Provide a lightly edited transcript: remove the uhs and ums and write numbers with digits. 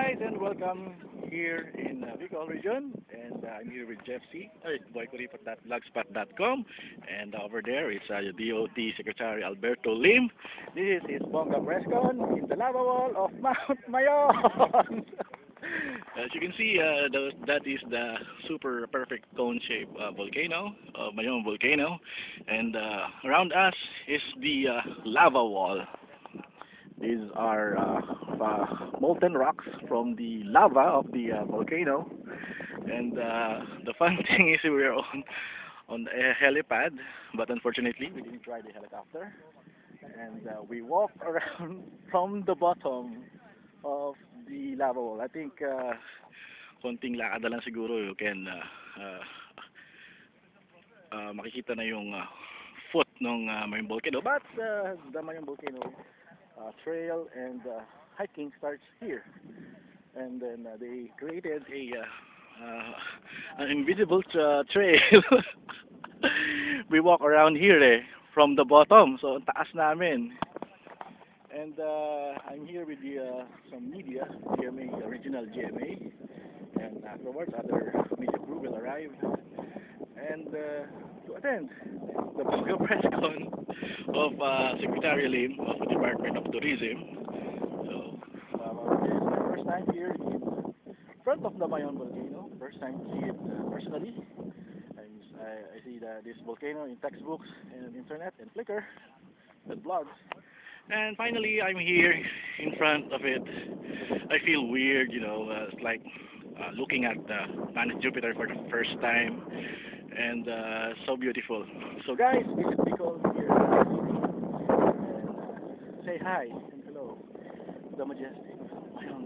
guys, and welcome here in Bicol region. And I'm here with Jeff C. boykuripot.blogspot.com. And over there is DOT Secretary Alberto Lim. This is his Bongga Presscon in the lava wall of Mount Mayon. As you can see, that is the super perfect cone-shaped volcano, Mayon volcano. And around us is the lava wall. These are molten rocks from the lava of the volcano, and the fun thing is we're on a helipad, but unfortunately we didn't try the helicopter, and we walk around from the bottom of the lava wall. I think konting lakad na lang siguro you can makikita na yung foot ng Mayon volcano, but the Mayon volcano trail and hiking starts here, and then they created an invisible trail. We walk around here from the bottom, so ang taas namin. And I'm here with some media, GMA, original GMA, and afterwards other media crew will arrive and to attend the Bongga Presscon of Secretary Lim of the Department of Tourism. So this is my first time here in front of the Mayon volcano. First time to see it personally. I see this volcano in textbooks and on internet and Flickr and blogs. And finally, I'm here in front of it. I feel weird, it's like looking at the planet Jupiter for the first time, and so beautiful. So guys, visit Bicol here and say hi and hello to the majestic Mayon.